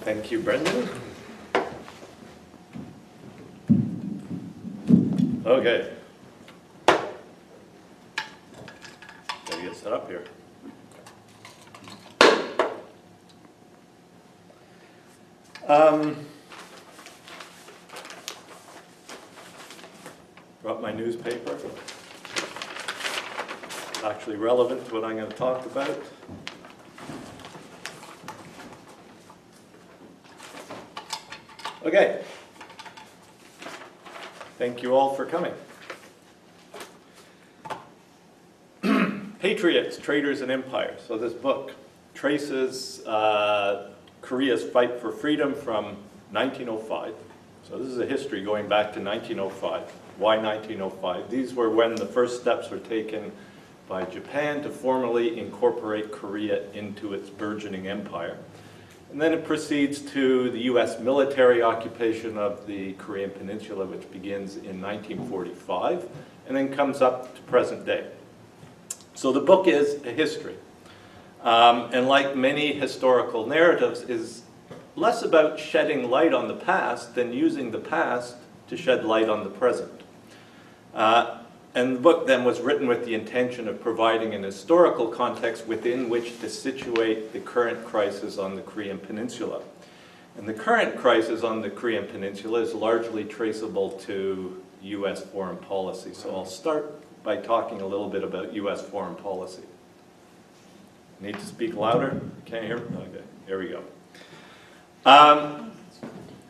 Thank you, Brendan. Okay. Gotta get set up here. Brought my newspaper. It's actually relevant to what I'm going to talk about. Okay. Thank you all for coming. Patriots, Traitors, and Empire. So this book traces Korea's fight for freedom from 1905. So this is a history going back to 1905. Why 1905? These were when the first steps were taken by Japan to formally incorporate Korea into its burgeoning empire. And then it proceeds to the US military occupation of the Korean peninsula, which begins in 1945, and then comes up to present day. So the book is a history. And like many historical narratives, is less about shedding light on the past than using the past to shed light on the present. And the book then was written with the intention of providing an historical context within which to situate the current crisis on the Korean peninsula. And the current crisis on the Korean peninsula is largely traceable to US foreign policy. So I'll start by talking a little bit about US foreign policy. Need to speak louder? Can't hear me? Okay, here we go.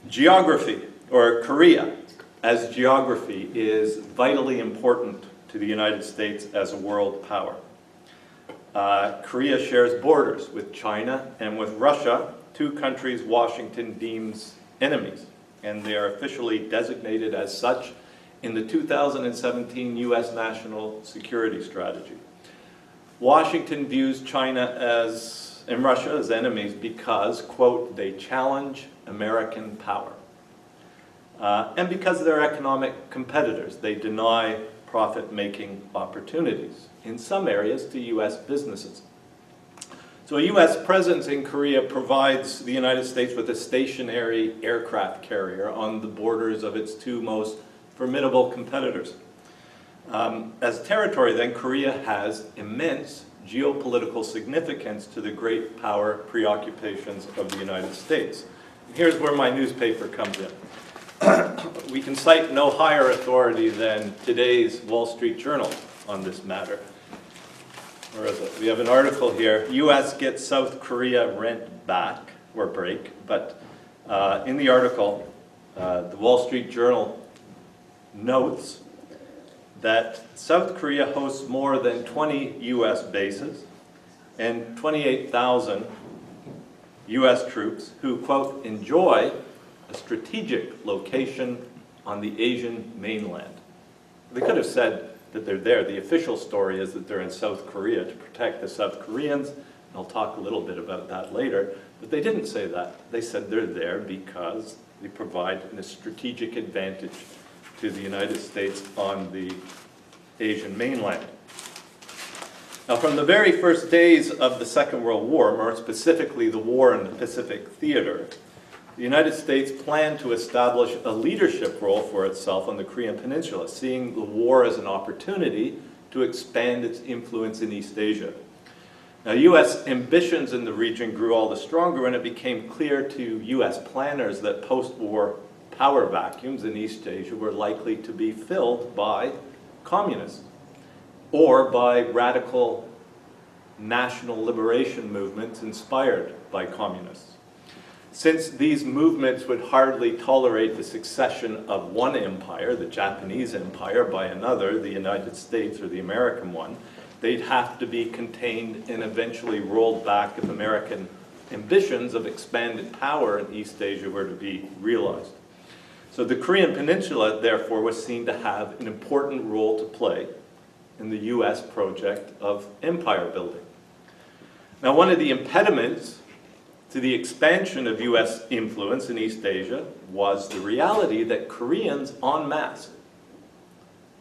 Geography, or Korea as geography, is vitally important to the United States as a world power. Korea shares borders with China and with Russia, two countries Washington deems enemies, and they are officially designated as such in the 2017 U.S. National Security Strategy. Washington views China and Russia as enemies because, quote, they challenge American power. And because they're economic competitors, they deny profit-making opportunities in some areas to U.S. businesses. So a U.S. presence in Korea provides the United States with a stationary aircraft carrier on the borders of its two most formidable competitors. As a territory, then, Korea has immense geopolitical significance to the great power preoccupations of the United States. And here's where my newspaper comes in. We can cite no higher authority than today's Wall Street Journal on this matter. Where is it? We have an article here, U.S. gets South Korea rent back, or break, but in the article, the Wall Street Journal notes that South Korea hosts more than 20 U.S. bases and 28,000 U.S. troops who, quote, enjoy a strategic location on the Asian mainland. They could have said that they're there. The official story is that they're in South Korea to protect the South Koreans, and I'll talk a little bit about that later, but they didn't say that. They said they're there because they provide a strategic advantage to the United States on the Asian mainland. Now, from the very first days of the Second World War, more specifically the war in the Pacific Theater, the United States planned to establish a leadership role for itself on the Korean Peninsula, seeing the war as an opportunity to expand its influence in East Asia. Now, U.S. ambitions in the region grew all the stronger when it became clear to U.S. planners that post-war power vacuums in East Asia were likely to be filled by communists or by radical national liberation movements inspired by communists. Since these movements would hardly tolerate the succession of one empire, the Japanese empire, by another, the United States or the American one, they'd have to be contained and eventually rolled back if American ambitions of expanded power in East Asia were to be realized. So the Korean Peninsula, therefore, was seen to have an important role to play in the U.S. project of empire building. Now, one of the impediments to the expansion of U.S. influence in East Asia was the reality that Koreans en masse,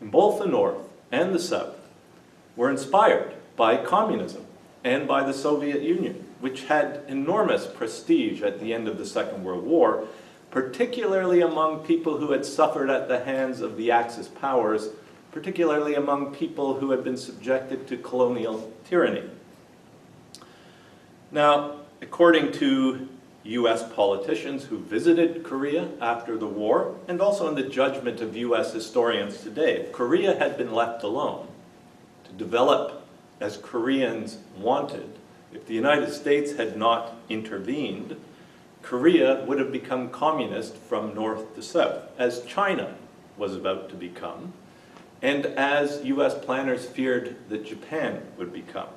in both the North and the South, were inspired by communism and by the Soviet Union. which had enormous prestige at the end of the Second World War, particularly among people who had suffered at the hands of the Axis powers, particularly among people who had been subjected to colonial tyranny. Now, according to US politicians who visited Korea after the war, and also in the judgment of US historians today, if Korea had been left alone to develop as Koreans wanted, if the United States had not intervened, Korea would have become communist from north to south, as China was about to become, and as US planners feared that Japan would become.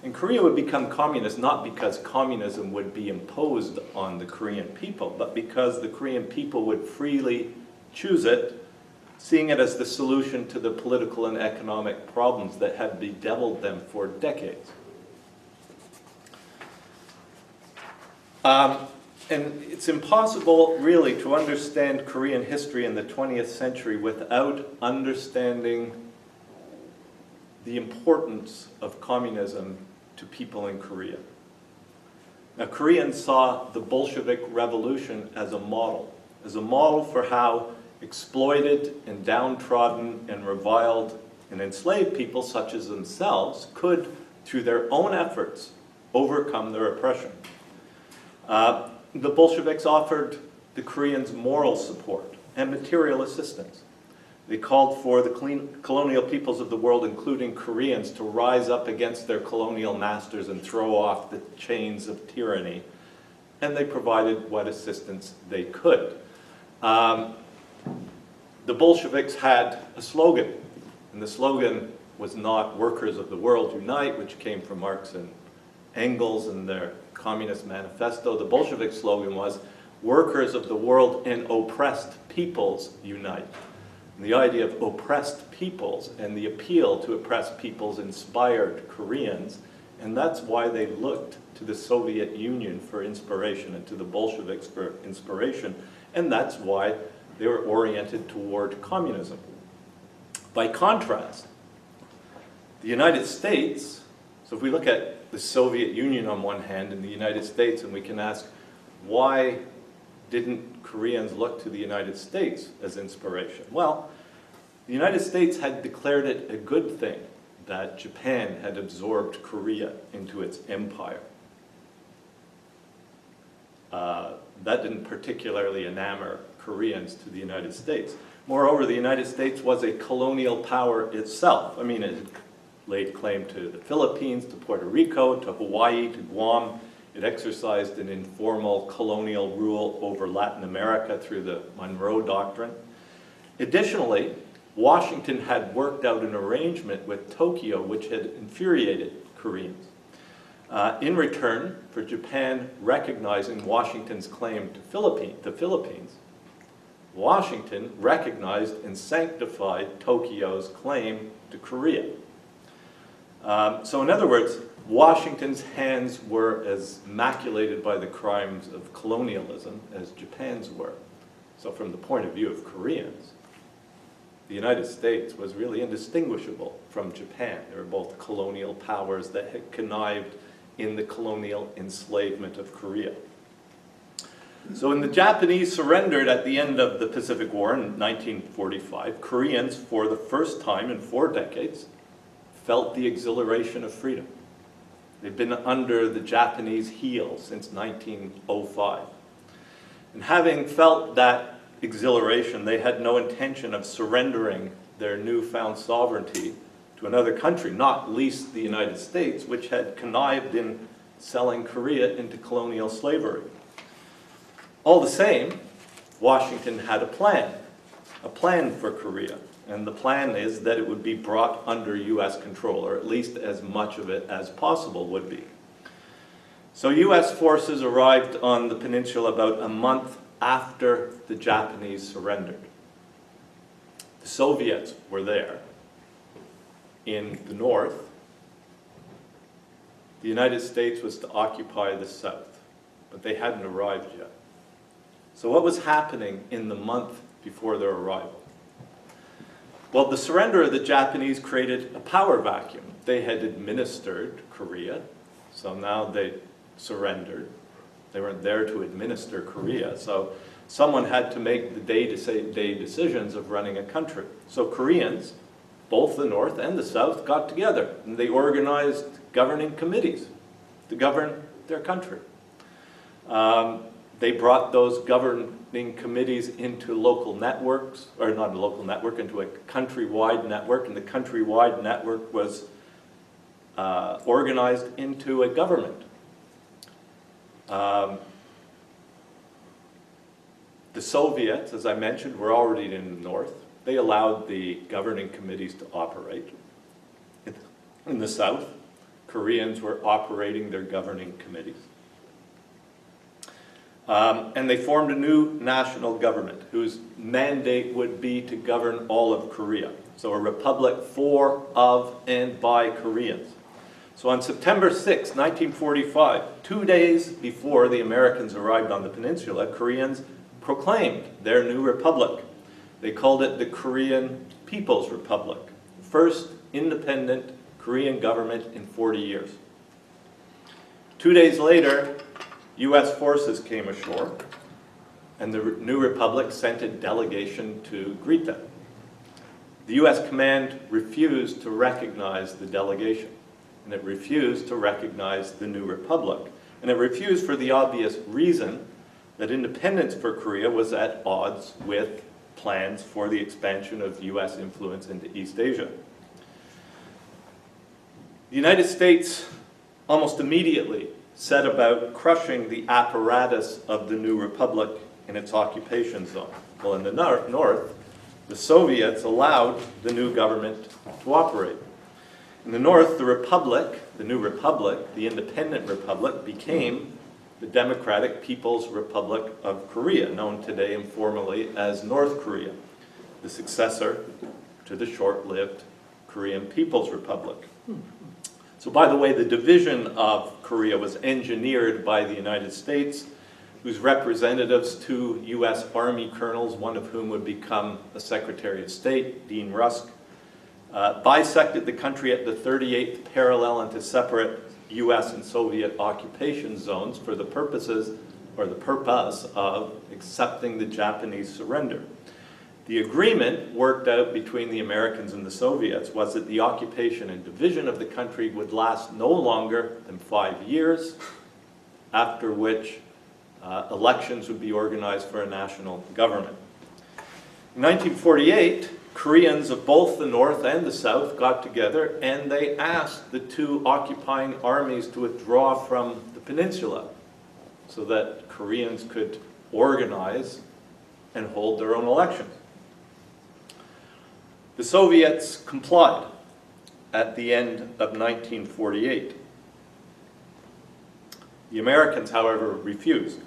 And Korea would become communist not because communism would be imposed on the Korean people, but because the Korean people would freely choose it, seeing it as the solution to the political and economic problems that had bedeviled them for decades. And it's impossible, really, to understand Korean history in the 20th century without understanding the importance of communism to people in Korea. Now, Koreans saw the Bolshevik Revolution as a model for how exploited and downtrodden and reviled and enslaved people such as themselves could, through their own efforts, overcome their oppression. The Bolsheviks offered the Koreans moral support and material assistance. They called for the colonial peoples of the world, including Koreans, to rise up against their colonial masters and throw off the chains of tyranny. And they provided what assistance they could. The Bolsheviks had a slogan, and the slogan was not "Workers of the World Unite," which came from Marx and Engels and their Communist Manifesto. The Bolshevik slogan was "Workers of the world and oppressed peoples unite." And the idea of oppressed peoples and the appeal to oppressed peoples inspired Koreans, and that's why they looked to the Soviet Union for inspiration and to the Bolsheviks for inspiration, and that's why they were oriented toward communism. By contrast, the United States, so if we look at the Soviet Union on one hand and the United States, and we can ask, why didn't Koreans look to the United States as inspiration? Well, the United States had declared it a good thing that Japan had absorbed Korea into its empire. That didn't particularly enamor Koreans to the United States. Moreover, the United States was a colonial power itself. I mean, it laid claim to the Philippines, to Puerto Rico, to Hawaii, to Guam. It exercised an informal colonial rule over Latin America through the Monroe Doctrine. Additionally, Washington had worked out an arrangement with Tokyo which had infuriated Koreans. In return for Japan recognizing Washington's claim to the Philippines, Washington recognized and sanctified Tokyo's claim to Korea. So in other words, Washington's hands were as maculated by the crimes of colonialism as Japan's were. So from the point of view of Koreans, the United States was really indistinguishable from Japan. They were both colonial powers that had connived in the colonial enslavement of Korea. So when the Japanese surrendered at the end of the Pacific War in 1945, Koreans, for the first time in 4 decades, felt the exhilaration of freedom. They'd been under the Japanese heel since 1905. And having felt that exhilaration, they had no intention of surrendering their newfound sovereignty to another country, not least the United States, which had connived in selling Korea into colonial slavery. All the same, Washington had a plan for Korea. And the plan is that it would be brought under US control, or at least as much of it as possible would be. So US forces arrived on the peninsula about a month after the Japanese surrendered. The Soviets were there in the north. The United States was to occupy the south, but they hadn't arrived yet. So what was happening in the month before their arrival? Well, the surrender of the Japanese created a power vacuum. They had administered Korea, so now the surrendered. They weren't there to administer Korea, so someone had to make the day-to-day decisions of running a country. So Koreans, both the North and the South, got together and they organized governing committees to govern their country. They brought those governing committees into local networks, or not a local network, into a countrywide network, and the countrywide network was organized into a government. The Soviets, as I mentioned, were already in the North. They allowed the governing committees to operate. In the South, Koreans were operating their governing committees. And they formed a new national government whose mandate would be to govern all of Korea. So a republic for, of, and by Koreans. So on September 6, 1945, 2 days before the Americans arrived on the peninsula, Koreans proclaimed their new republic. They called it the Korean People's Republic, the first independent Korean government in 40 years. 2 days later, U.S. forces came ashore, and the new republic sent a delegation to greet them. The U.S. command refused to recognize the delegation, and it refused to recognize the new republic. And it refused for the obvious reason that independence for Korea was at odds with plans for the expansion of U.S. influence into East Asia. The United States almost immediately set about crushing the apparatus of the new republic in its occupation zone. Well, in the north, the Soviets allowed the new government to operate. In the north, the republic, the new republic, the independent republic, became the Democratic People's Republic of Korea, known today informally as North Korea, the successor to the short-lived Korean People's Republic. So by the way, the division of Korea was engineered by the United States, whose representatives, two U.S. Army colonels, one of whom would become a Secretary of State, Dean Rusk, bisected the country at the 38th parallel into separate U.S. and Soviet occupation zones for the purposes, or the purpose of accepting the Japanese surrender. The agreement worked out between the Americans and the Soviets was that the occupation and division of the country would last no longer than 5 years, after which elections would be organized for a national government. In 1948, Koreans of both the North and the South got together and they asked the two occupying armies to withdraw from the peninsula so that Koreans could organize and hold their own elections. The Soviets complied at the end of 1948. The Americans, however, refused.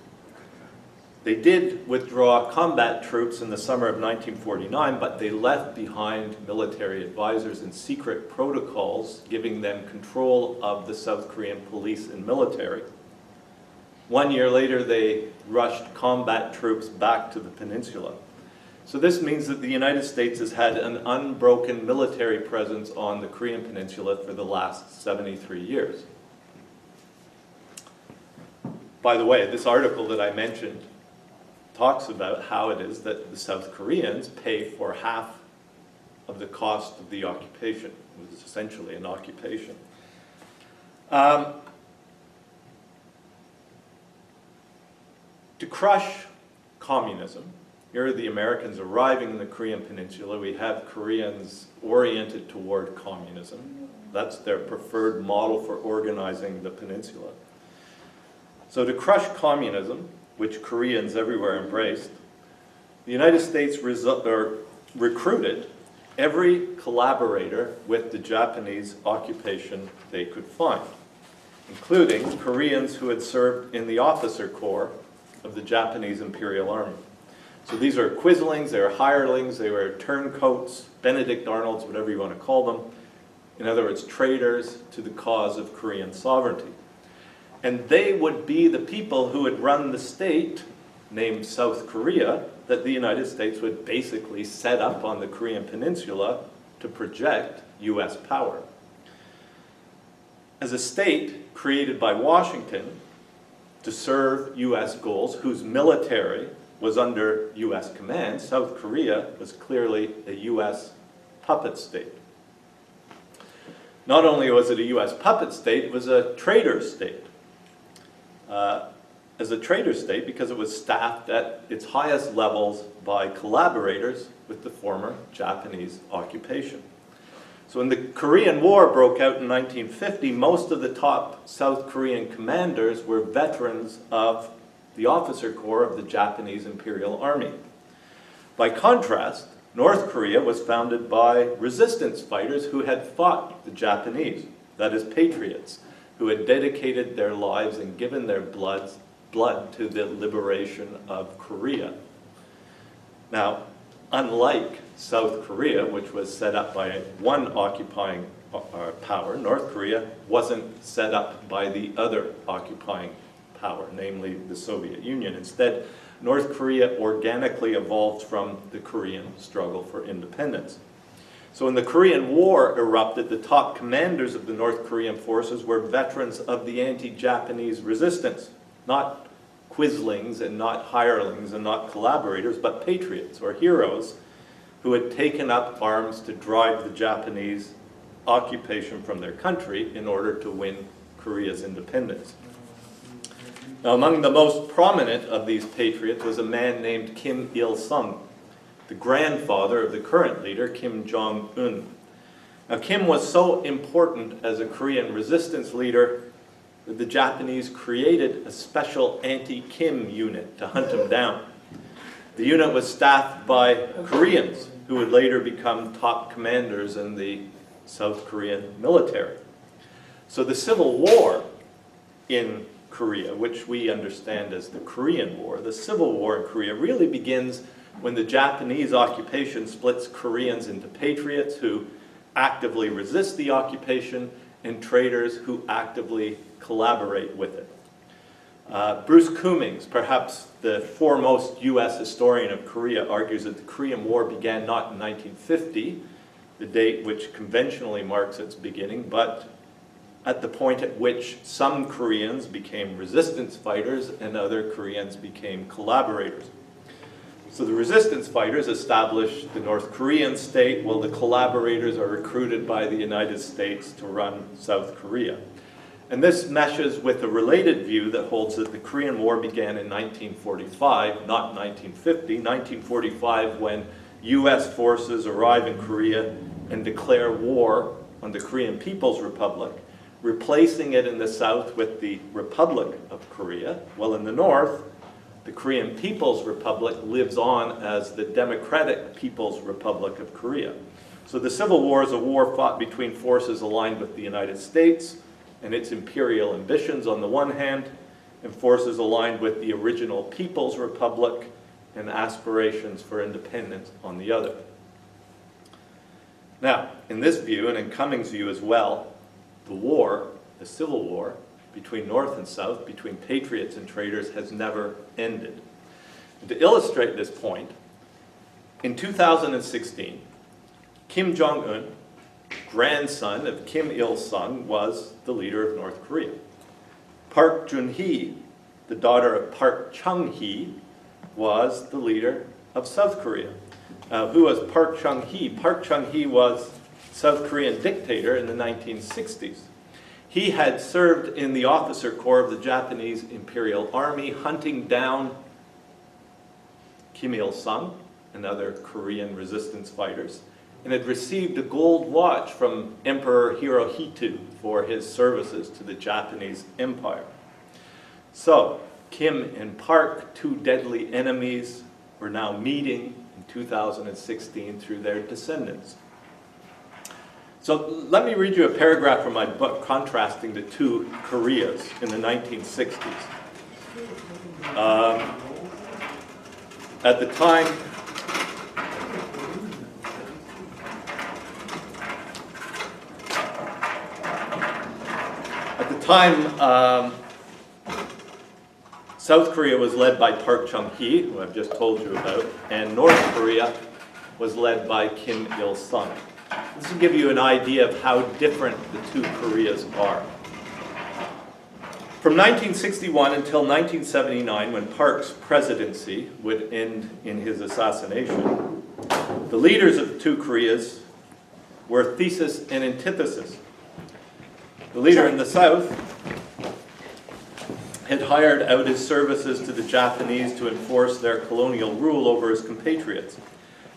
They did withdraw combat troops in the summer of 1949, but they left behind military advisors and secret protocols giving them control of the South Korean police and military. 1 year later, they rushed combat troops back to the peninsula. So this means that the United States has had an unbroken military presence on the Korean peninsula for the last 73 years. By the way, this article that I mentioned talks about how it is that the South Koreans pay for half of the cost of the occupation. It was essentially an occupation. To crush communism, here are the Americans arriving in the Korean peninsula. We have Koreans oriented toward communism. That's their preferred model for organizing the peninsula. So to crush communism, which Koreans everywhere embraced, the United States recruited every collaborator with the Japanese occupation they could find, including Koreans who had served in the officer corps of the Japanese Imperial Army. So these are quislings, they were hirelings, they were turncoats, Benedict Arnolds, whatever you want to call them. In other words, traitors to the cause of Korean sovereignty. And they would be the people who would run the state, named South Korea, that the United States would basically set up on the Korean peninsula to project U.S. power. As a state created by Washington, to serve U.S. goals, whose military was under U.S. command. South Korea was clearly a U.S. puppet state. Not only was it a U.S. puppet state, it was a traitor state. As a traitor state because it was staffed at its highest levels by collaborators with the former Japanese occupation. So when the Korean War broke out in 1950, most of the top South Korean commanders were veterans of the officer corps of the Japanese Imperial Army. By contrast, North Korea was founded by resistance fighters who had fought the Japanese, that is, patriots, who had dedicated their lives and given their blood to the liberation of Korea. Now, unlike South Korea, which was set up by one occupying power, North Korea wasn't set up by the other occupying power, namely the Soviet Union. Instead, North Korea organically evolved from the Korean struggle for independence. So when the Korean War erupted, the top commanders of the North Korean forces were veterans of the anti-Japanese resistance, not quislings and not hirelings and not collaborators, but patriots or heroes who had taken up arms to drive the Japanese occupation from their country in order to win Korea's independence. Now, among the most prominent of these patriots was a man named Kim Il-sung, the grandfather of the current leader, Kim Jong-un. Now, Kim was so important as a Korean resistance leader that the Japanese created a special anti-Kim unit to hunt him down. The unit was staffed by Koreans who would later become top commanders in the South Korean military. So the Civil War in Korea, which we understand as the Korean War, the Civil War in Korea really begins when the Japanese occupation splits Koreans into patriots who actively resist the occupation and traitors who actively collaborate with it. Bruce Cummings, perhaps the foremost U.S. historian of Korea, argues that the Korean War began not in 1950, the date which conventionally marks its beginning, but at the point at which some Koreans became resistance fighters and other Koreans became collaborators. So the resistance fighters established the North Korean state, while the collaborators are recruited by the United States to run South Korea. And this meshes with a related view that holds that the Korean War began in 1945, not 1950. 1945, when U.S. forces arrive in Korea and declare war on the Korean People's Republic, replacing it in the south with the Republic of Korea, while in the north, the Korean People's Republic lives on as the Democratic People's Republic of Korea. So the Civil War is a war fought between forces aligned with the United States and its imperial ambitions on the one hand, and forces aligned with the original People's Republic and aspirations for independence on the other. Now, in this view, and in Cummings' view as well, the war, the Civil War, between North and South, between patriots and traitors, has never ended. And to illustrate this point, in 2016, Kim Jong-un, grandson of Kim Il-sung, was the leader of North Korea. Park Geun-hye, the daughter of Park Chung-hee, was the leader of South Korea. Who was Park Chung-hee? Park Chung-hee was South Korean dictator in the 1960s. He had served in the officer corps of the Japanese Imperial Army, hunting down Kim Il-sung and other Korean resistance fighters, and had received a gold watch from Emperor Hirohito for his services to the Japanese Empire. So, Kim and Park, two deadly enemies, were now meeting in 2016 through their descendants. So let me read you a paragraph from my book contrasting the two Koreas in the 1960s. At the time, South Korea was led by Park Chung-hee, who I've just told you about, and North Korea was led by Kim Il-sung. This will give you an idea of how different the two Koreas are. From 1961 until 1979, when Park's presidency would end in his assassination, the leaders of the two Koreas were thesis and antithesis. The leader in the South had hired out his services to the Japanese to enforce their colonial rule over his compatriots.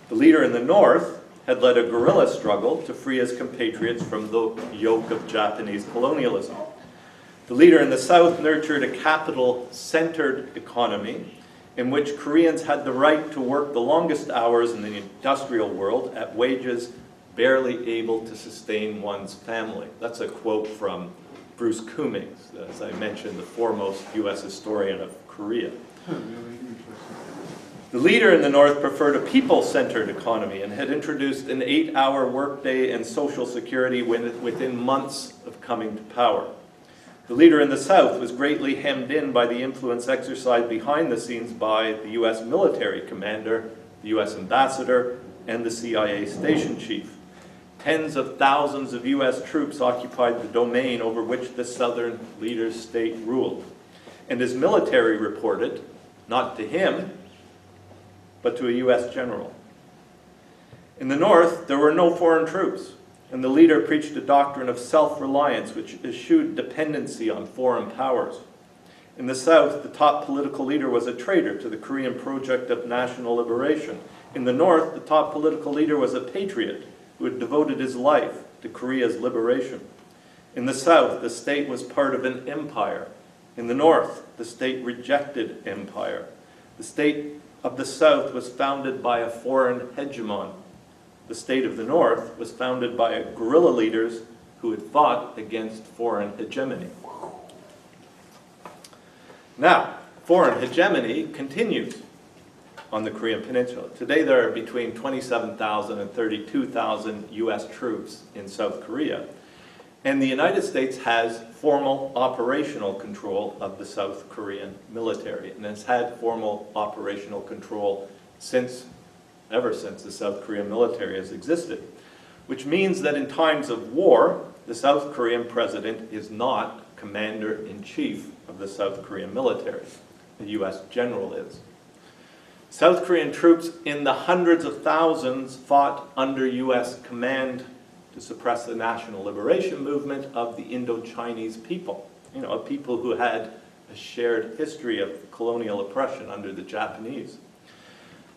The leader in the North had led a guerrilla struggle to free his compatriots from the yoke of Japanese colonialism. The leader in the South nurtured a capital-centered economy in which Koreans had the right to work the longest hours in the industrial world at wages barely able to sustain one's family. That's a quote from Bruce Cummings, as I mentioned, the foremost U.S. historian of Korea. The leader in the North preferred a people-centered economy and had introduced an 8-hour workday and Social Security within months of coming to power. The leader in the South was greatly hemmed in by the influence exercised behind the scenes by the U.S. military commander, the U.S. ambassador, and the CIA station chief. Tens of thousands of U.S. troops occupied the domain over which the Southern leader's state ruled. And his military reported, not to him, but to a U.S. general. In the North, there were no foreign troops, and the leader preached a doctrine of self-reliance which eschewed dependency on foreign powers. In the South, the top political leader was a traitor to the Korean project of national liberation. In the North, the top political leader was a patriot who had devoted his life to Korea's liberation. In the South, the state was part of an empire. In the North, the state rejected empire. The state of the South was founded by a foreign hegemon. The state of the North was founded by guerrilla leaders who had fought against foreign hegemony. Now, foreign hegemony continues on the Korean Peninsula. Today there are between 27,000 and 32,000 U.S. troops in South Korea, and the United States has formal operational control of the South Korean military, and has had formal operational control ever since the South Korean military has existed, which means that in times of war, the South Korean president is not commander-in-chief of the South Korean military. The U.S. general is. South Korean troops in the hundreds of thousands fought under U.S. command to suppress the national liberation movement of the Indo-Chinese people, a people who had a shared history of colonial oppression under the Japanese.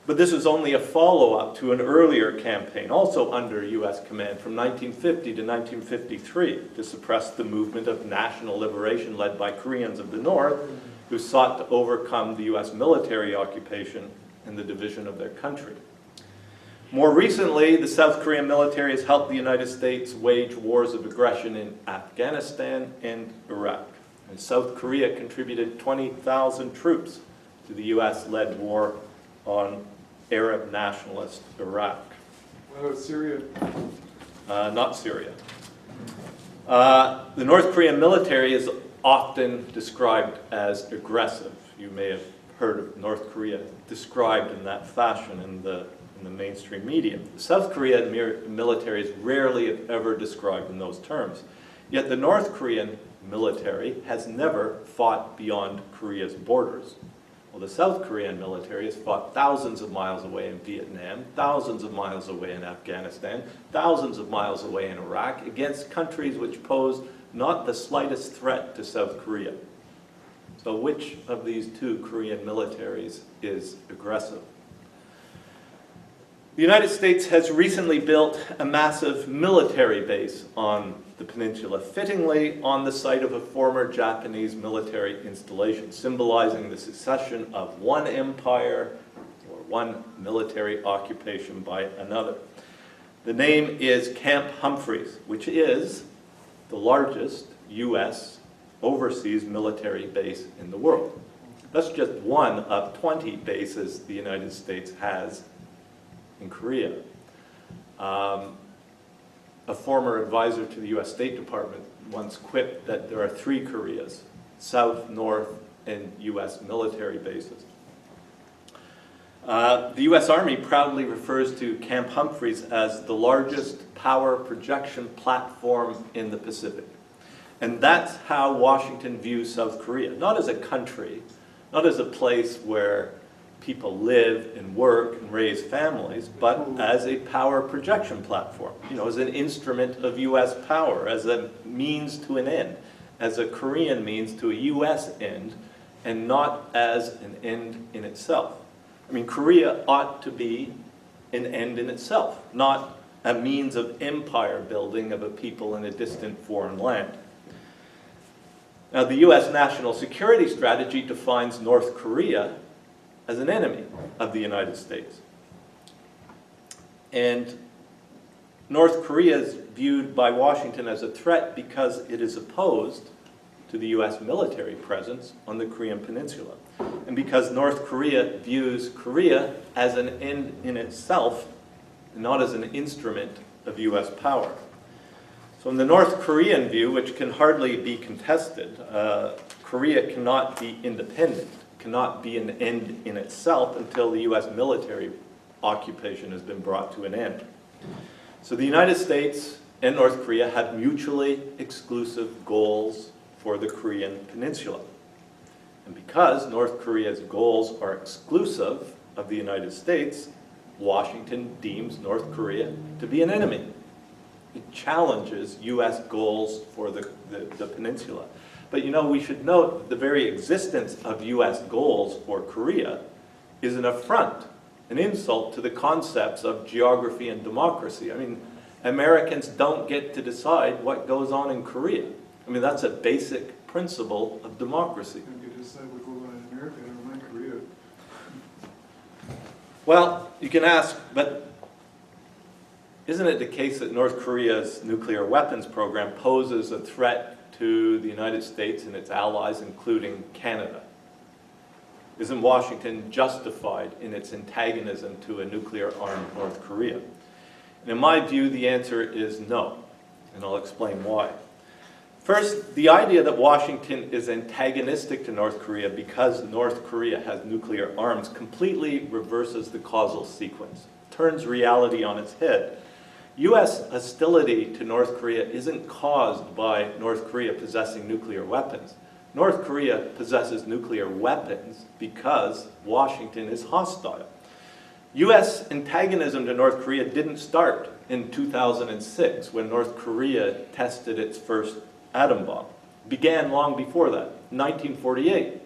But this was only a follow-up to an earlier campaign, also under U.S. command, from 1950 to 1953, to suppress the movement of national liberation led by Koreans of the North, who sought to overcome the U.S. military occupation and the division of their country. More recently, the South Korean military has helped the United States wage wars of aggression in Afghanistan and Iraq. And South Korea contributed 20,000 troops to the U.S.-led war on Arab nationalist Iraq. What about Syria? Not Syria. The North Korean military is often described as aggressive. You may have heard of North Korea described in that fashion in the mainstream media. The South Korean military is rarely, if ever, described in those terms. Yet the North Korean military has never fought beyond Korea's borders. Well, the South Korean military has fought thousands of miles away in Vietnam, thousands of miles away in Afghanistan, thousands of miles away in Iraq, against countries which pose not the slightest threat to South Korea. So which of these two Korean militaries is aggressive? The United States has recently built a massive military base on the peninsula, fittingly on the site of a former Japanese military installation, symbolizing the succession of one empire or one military occupation by another. The name is Camp Humphreys, which is the largest U.S. overseas military base in the world. That's just one of 20 bases the United States has in Korea. A former advisor to the U.S. State Department once quipped that there are 3 Koreas, South, North, and U.S. military bases. The U.S. Army proudly refers to Camp Humphreys as the largest power projection platform in the Pacific. And that's how Washington views South Korea. Not as a country, not as a place where people live and work and raise families, but as a power projection platform, as an instrument of US power, as a means to an end, as a Korean means to a US end, and not as an end in itself. I mean, Korea ought to be an end in itself, not a means of empire building of a people in a distant foreign land. Now, the US national security strategy defines North Korea as an enemy of the United States. And North Korea is viewed by Washington as a threat because it is opposed to the US military presence on the Korean Peninsula. And because North Korea views Korea as an end in itself, and not as an instrument of US power. So in the North Korean view, which can hardly be contested, Korea cannot be independent, cannot be an end in itself until the US military occupation has been brought to an end. So the United States and North Korea have mutually exclusive goals for the Korean Peninsula. And because North Korea's goals are exclusive of the United States, Washington deems North Korea to be an enemy. It challenges US goals for the peninsula. But we should note that the very existence of US goals for Korea is an affront, an insult to the concepts of geography and democracy. I mean, Americans don't get to decide what goes on in Korea. I mean, that's a basic principle of democracy. You can decide what goes on in America, never mind Korea. Well, you can ask, but isn't it the case that North Korea's nuclear weapons program poses a threat to the United States and its allies, including Canada? Isn't Washington justified in its antagonism to a nuclear-armed North Korea? And in my view, the answer is no, and I'll explain why. First, the idea that Washington is antagonistic to North Korea because North Korea has nuclear arms completely reverses the causal sequence, turns reality on its head. US hostility to North Korea isn't caused by North Korea possessing nuclear weapons. North Korea possesses nuclear weapons because Washington is hostile. US antagonism to North Korea didn't start in 2006 when North Korea tested its first atom bomb. It began long before that, 1948,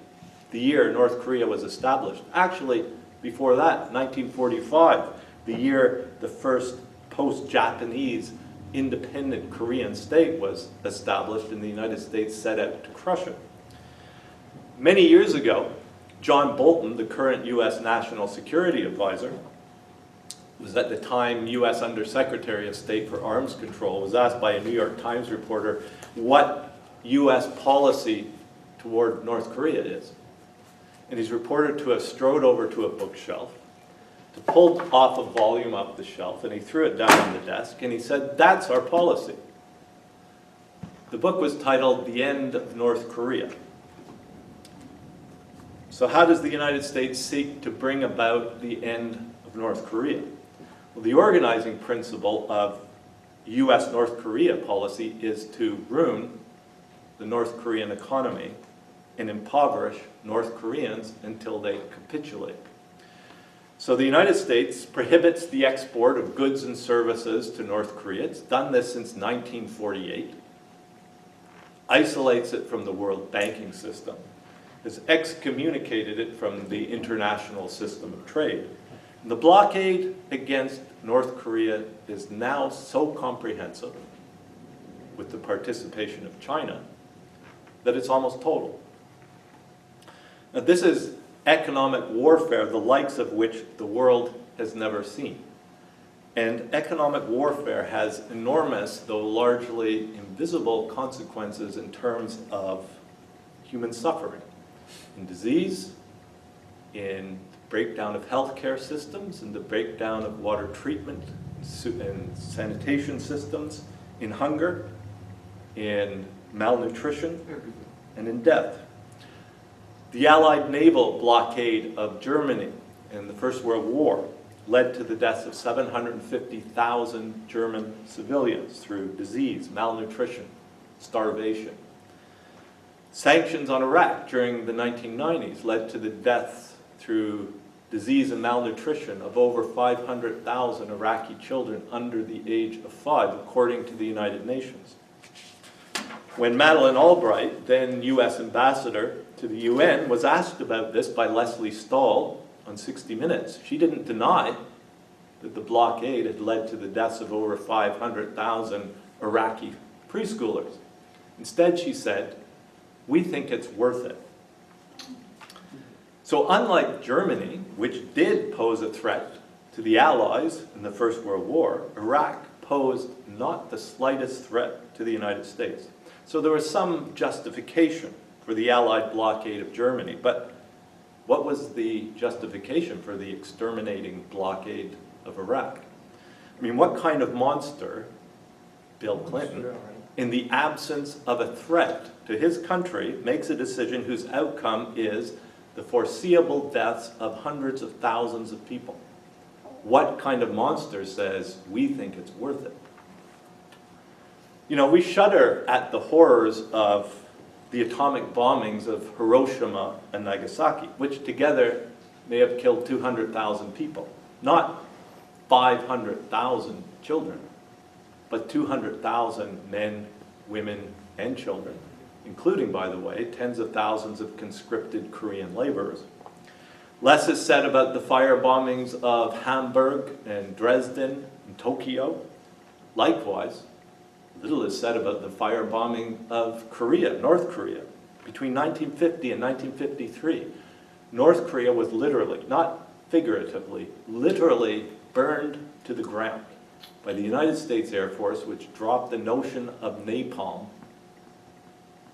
the year North Korea was established. Actually, before that, 1945, the year the first post-Japanese independent Korean state was established and the United States set out to crush it. Many years ago, John Bolton, the current US National Security Advisor, was at the time US Undersecretary of State for Arms Control, was asked by a New York Times reporter what US policy toward North Korea is. And he's reported to have strode over to a bookshelf, to pull off a volume off the shelf, and he threw it down on the desk, and he said, "That's our policy." The book was titled The End of North Korea. So how does the United States seek to bring about the end of North Korea? Well, the organizing principle of US North Korea policy is to ruin the North Korean economy and impoverish North Koreans until they capitulate. So the United States prohibits the export of goods and services to North Korea. It's done this since 1948. Isolates it from the world banking system. Has excommunicated it from the international system of trade. And the blockade against North Korea is now so comprehensive, with the participation of China, that it's almost total. Now, this is economic warfare, the likes of which the world has never seen. And economic warfare has enormous, though largely invisible, consequences in terms of human suffering, in disease, in breakdown of healthcare systems, in the breakdown of water treatment and sanitation systems, in hunger, in malnutrition, and in death. The Allied naval blockade of Germany in the First World War led to the deaths of 750,000 German civilians through disease, malnutrition, starvation. Sanctions on Iraq during the 1990s led to the deaths through disease and malnutrition of over 500,000 Iraqi children under the age of 5, according to the United Nations. When Madeleine Albright, then U.S. ambassador to the UN, was asked about this by Leslie Stahl on 60 Minutes, she didn't deny that the blockade had led to the deaths of over 500,000 Iraqi preschoolers. Instead, she said, "We think it's worth it." So unlike Germany, which did pose a threat to the Allies in the First World War, Iraq posed not the slightest threat to the United States. So there was some justification for the Allied blockade of Germany, but what was the justification for the exterminating blockade of Iraq? I mean, what kind of monster, Bill Clinton, in the absence of a threat to his country, makes a decision whose outcome is the foreseeable deaths of hundreds of thousands of people? What kind of monster says, "We think it's worth it"? You know, we shudder at the horrors of the atomic bombings of Hiroshima and Nagasaki, which together may have killed 200,000 people. Not 500,000 children, but 200,000 men, women, and children, including, by the way, tens of thousands of conscripted Korean laborers. Less is said about the fire bombings of Hamburg and Dresden and Tokyo. Likewise, little is said about the fire bombing of Korea, North Korea. Between 1950 and 1953, North Korea was literally, not figuratively, literally burned to the ground by the United States Air Force, which dropped the notion of napalm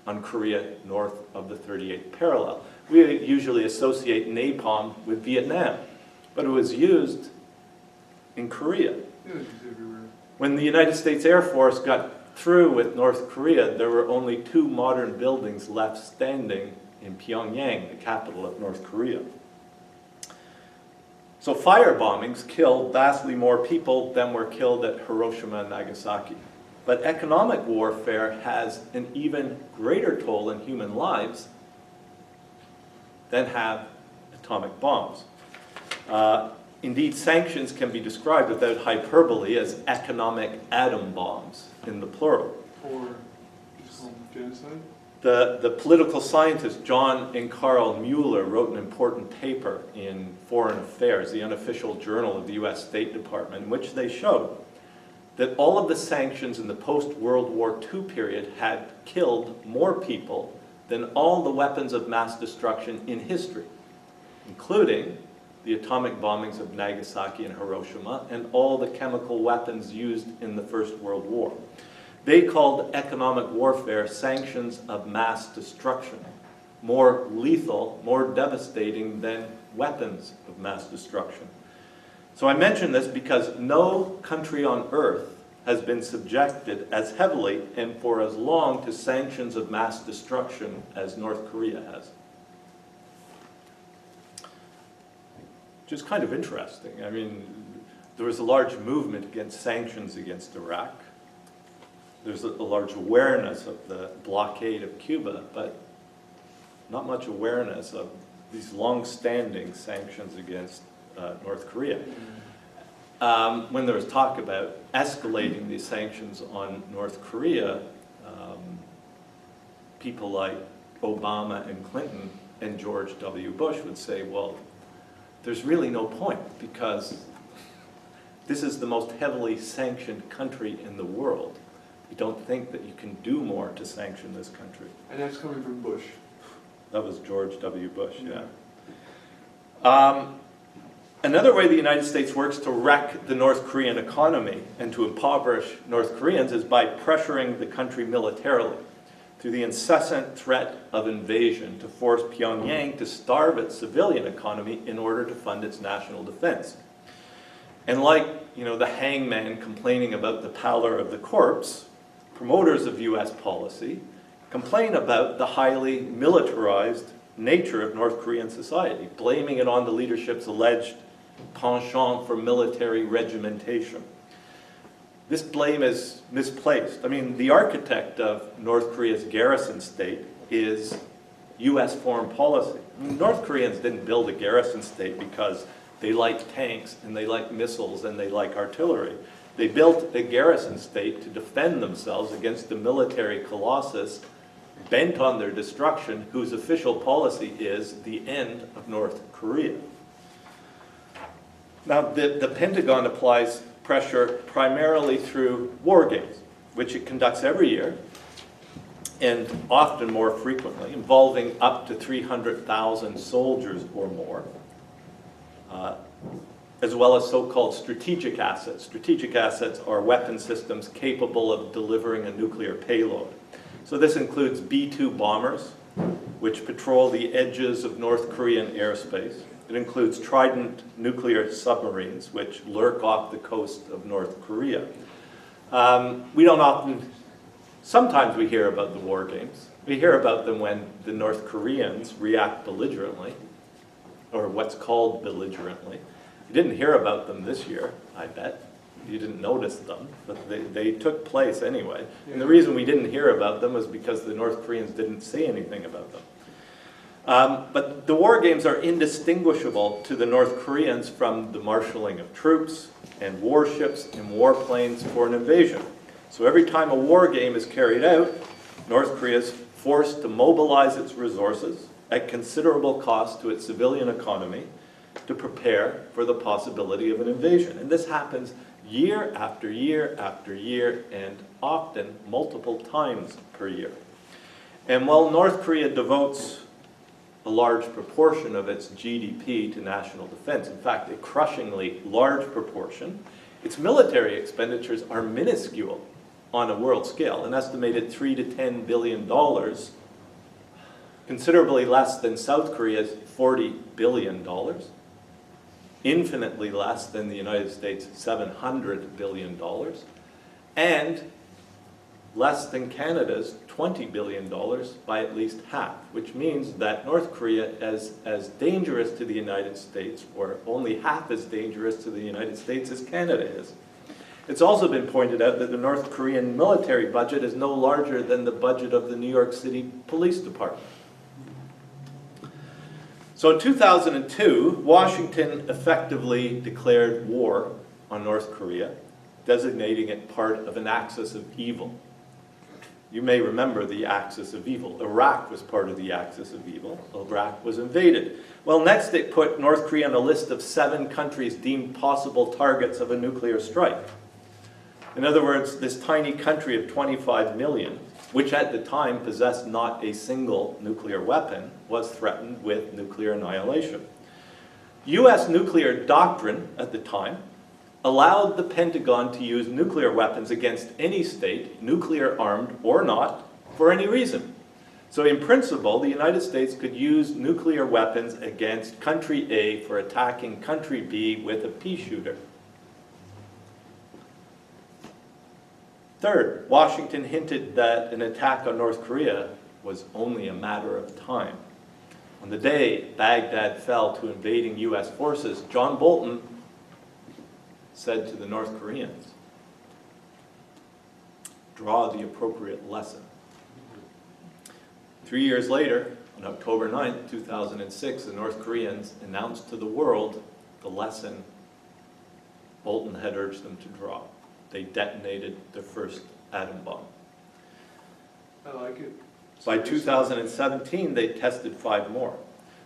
on Korea north of the 38th parallel. We usually associate napalm with Vietnam, but it was used in Korea. Yeah, it's everywhere. When the United States Air Force got through with North Korea, there were only 2 modern buildings left standing in Pyongyang, the capital of North Korea. So fire bombings killed vastly more people than were killed at Hiroshima and Nagasaki. But economic warfare has an even greater toll in human lives than have atomic bombs. Indeed, sanctions can be described without hyperbole as economic atom bombs in the plural. Or just call them genocide? The political scientist John and Carl Mueller wrote an important paper in Foreign Affairs, the unofficial journal of the US State Department, in which they showed that all of the sanctions in the post-World War II period had killed more people than all the weapons of mass destruction in history, including the atomic bombings of Nagasaki and Hiroshima and all the chemical weapons used in the First World War. They called economic warfare sanctions of mass destruction, more lethal, more devastating than weapons of mass destruction. So I mention this because no country on earth has been subjected as heavily and for as long to sanctions of mass destruction as North Korea has. Which is kind of interesting. I mean, there was a large movement against sanctions against Iraq. There's a large awareness of the blockade of Cuba, but not much awareness of these long-standing sanctions against North Korea. When there was talk about escalating these sanctions on North Korea, people like Obama and Clinton and George W. Bush would say, well, there's really no point because this is the most heavily sanctioned country in the world. You don't think that you can do more to sanction this country. And that's coming from Bush. That was George W. Bush, yeah. Another way the United States works to wreck the North Korean economy and to impoverish North Koreans is by pressuring the country militarily through the incessant threat of invasion to force Pyongyang to starve its civilian economy in order to fund its national defense. And like, the hangman complaining about the pallor of the corpse, promoters of US policy complain about the highly militarized nature of North Korean society, blaming it on the leadership's alleged penchant for military regimentation. this blame is misplaced. I mean, the architect of North Korea's garrison state is US foreign policy. I mean, North Koreans didn't build a garrison state because they like tanks and they like missiles and they like artillery. They built a garrison state to defend themselves against the military colossus bent on their destruction, whose official policy is the end of North Korea. Now, the Pentagon applies pressure primarily through war games, which it conducts every year, and often more frequently, involving up to 300,000 soldiers or more, as well as so-called strategic assets. Strategic assets are weapon systems capable of delivering a nuclear payload. So this includes B-2 bombers, which patrol the edges of North Korean airspace. It includes Trident nuclear submarines, which lurk off the coast of North Korea. We don't often, sometimes we hear about the war games. We hear about them when the North Koreans react belligerently, or what's called belligerently. You didn't hear about them this year, I bet. You didn't notice them, but they took place anyway. And the reason we didn't hear about them was because the North Koreans didn't say anything about them. But the war games are indistinguishable to the North Koreans from the marshalling of troops and warships and warplanes for an invasion. So every time a war game is carried out, North Korea is forced to mobilize its resources at considerable cost to its civilian economy to prepare for the possibility of an invasion. And this happens year after year after year, and often multiple times per year. And while North Korea devotes a large proportion of its GDP to national defense, in fact, a crushingly large proportion, its military expenditures are minuscule on a world scale, an estimated $3 to $10 billion, considerably less than South Korea's $40 billion, infinitely less than the United States' $700 billion, and less than Canada's $20 billion by at least half, which means that North Korea is as dangerous to the United States, or only half as dangerous to the United States as Canada is. It's also been pointed out that the North Korean military budget is no larger than the budget of the New York City Police Department. So in 2002, Washington effectively declared war on North Korea, designating it part of an axis of evil. You may remember the axis of evil. Iraq was part of the axis of evil. Iraq was invaded. Well, next it put North Korea on a list of 7 countries deemed possible targets of a nuclear strike. In other words, this tiny country of 25 million, which at the time possessed not a single nuclear weapon, was threatened with nuclear annihilation. US nuclear doctrine at the time allowed the Pentagon to use nuclear weapons against any state, nuclear armed or not, for any reason. So in principle, the United States could use nuclear weapons against country A for attacking country B with a pea shooter. Third, Washington hinted that an attack on North Korea was only a matter of time. On the day Baghdad fell to invading US forces, John Bolton said to the North Koreans, draw the appropriate lesson. 3 years later, on October 9th, 2006, the North Koreans announced to the world the lesson Bolton had urged them to draw. They detonated the first atom bomb. I like it. By 2017, they tested 5 more.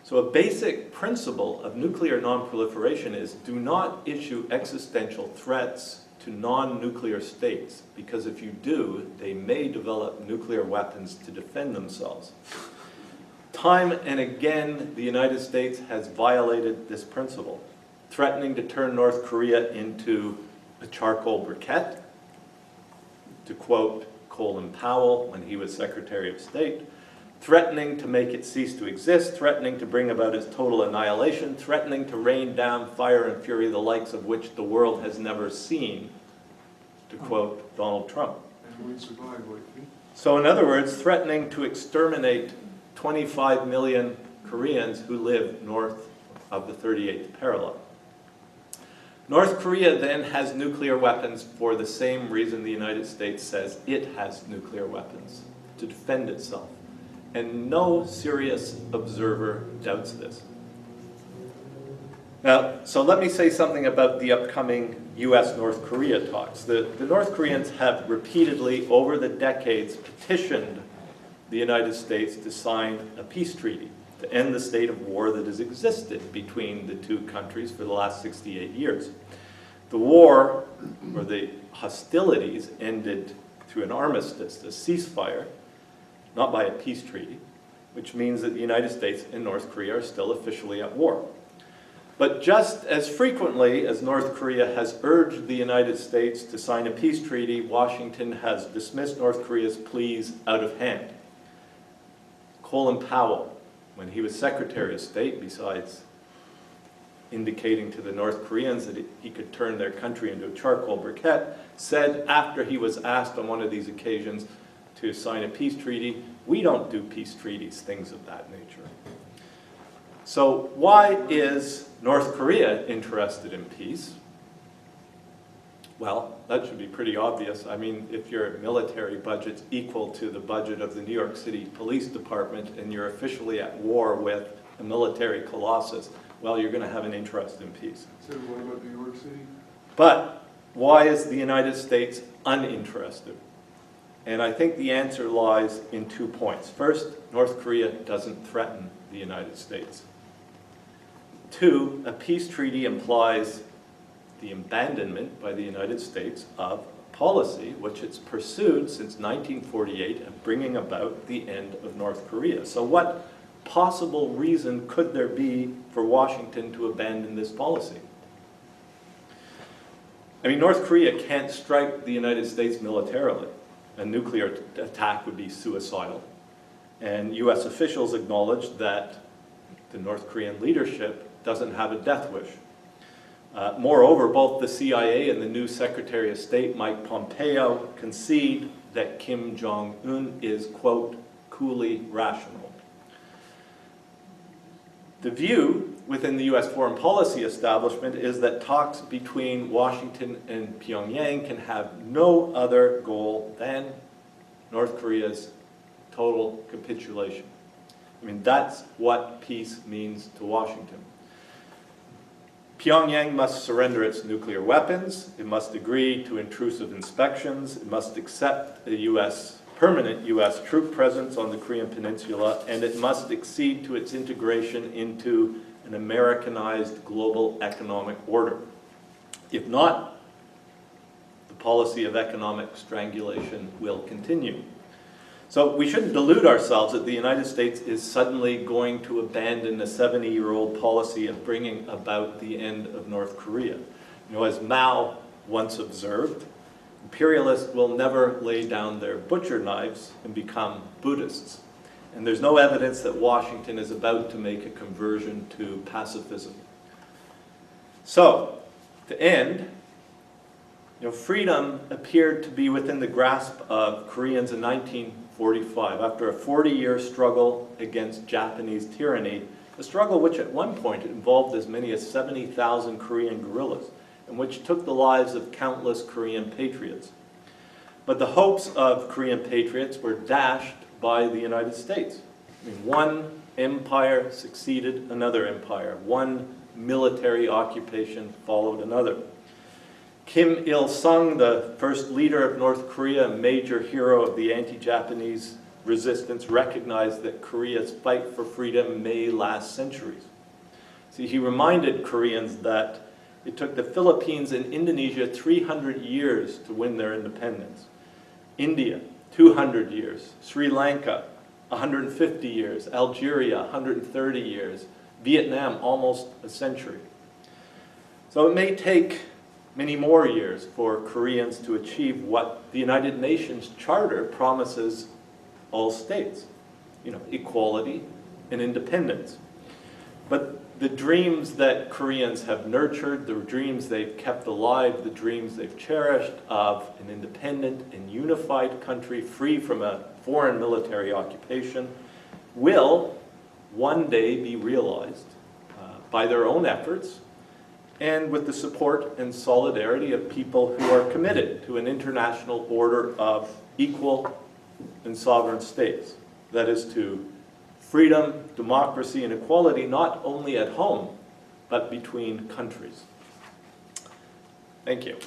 So a basic principle of nuclear non-proliferation is do not issue existential threats to non-nuclear states, because if you do, they may develop nuclear weapons to defend themselves. Time and again, the United States has violated this principle, threatening to turn North Korea into a charcoal briquette, to quote Colin Powell when he was Secretary of State, threatening to make it cease to exist, threatening to bring about its total annihilation, threatening to rain down fire and fury the likes of which the world has never seen, to quote Donald Trump. And we survived, like, So in other words, threatening to exterminate 25 million Koreans who live north of the 38th parallel. North Korea then has nuclear weapons for the same reason the United States says it has nuclear weapons, to defend itself. And no serious observer doubts this. Now, so let me say something about the upcoming US-North Korea talks. The North Koreans have repeatedly, over the decades, petitioned the United States to sign a peace treaty to end the state of war that has existed between the two countries for the last 68 years. The war, or the hostilities, ended through an armistice, a ceasefire, not by a peace treaty, which means that the United States and North Korea are still officially at war. But just as frequently as North Korea has urged the United States to sign a peace treaty, Washington has dismissed North Korea's pleas out of hand. Colin Powell, when he was Secretary of State, besides indicating to the North Koreans that he could turn their country into a charcoal briquette, said after he was asked on one of these occasions to sign a peace treaty, "We don't do peace treaties," things of that nature. So why is North Korea interested in peace? Well, that should be pretty obvious. I mean, if your military budget's equal to the budget of the New York City Police Department and you're officially at war with a military colossus, well, you're going to have an interest in peace. So what about New York City? But why is the United States uninterested? And I think the answer lies in 2 points. First, North Korea doesn't threaten the United States. 2, a peace treaty implies the abandonment by the United States of a policy which it's pursued since 1948 of bringing about the end of North Korea. So what possible reason could there be for Washington to abandon this policy? I mean, North Korea can't strike the United States militarily. A nuclear attack would be suicidal. And US officials acknowledge that the North Korean leadership doesn't have a death wish. Moreover, both the CIA and the new Secretary of State, Mike Pompeo, concede that Kim Jong-un is, quote, coolly rational. The view within the US foreign policy establishment is that talks between Washington and Pyongyang can have no other goal than North Korea's total capitulation. I mean, that's what peace means to Washington. Pyongyang must surrender its nuclear weapons, it must agree to intrusive inspections, it must accept a permanent US troop presence on the Korean Peninsula, and it must accede to its integration into an Americanized global economic order. If not, the policy of economic strangulation will continue. So we shouldn't delude ourselves that the United States is suddenly going to abandon a 70-year-old policy of bringing about the end of North Korea. You know, as Mao once observed, imperialists will never lay down their butcher knives and become Buddhists. And there's no evidence that Washington is about to make a conversion to pacifism. So, to end, freedom appeared to be within the grasp of Koreans in 1945, after a 40-year struggle against Japanese tyranny, a struggle which at one point involved as many as 70,000 Korean guerrillas, and which took the lives of countless Korean patriots. But the hopes of Korean patriots were dashed by the United States. I mean, one empire succeeded another empire. One military occupation followed another. Kim Il-sung, the first leader of North Korea, a major hero of the anti-Japanese resistance, recognized that Korea's fight for freedom may last centuries. See, he reminded Koreans that it took the Philippines and Indonesia 300 years to win their independence. India, 200 years. Sri Lanka, 150 years. Algeria, 130 years. Vietnam, almost a century. So it may take many more years for Koreans to achieve what the United Nations Charter promises all states, equality and independence. But the dreams that Koreans have nurtured, the dreams they've kept alive, the dreams they've cherished of an independent and unified country free from a foreign military occupation will one day be realized by their own efforts and with the support and solidarity of people who are committed to an international order of equal and sovereign states. That is, to freedom, democracy, and equality, not only at home, but between countries. Thank you.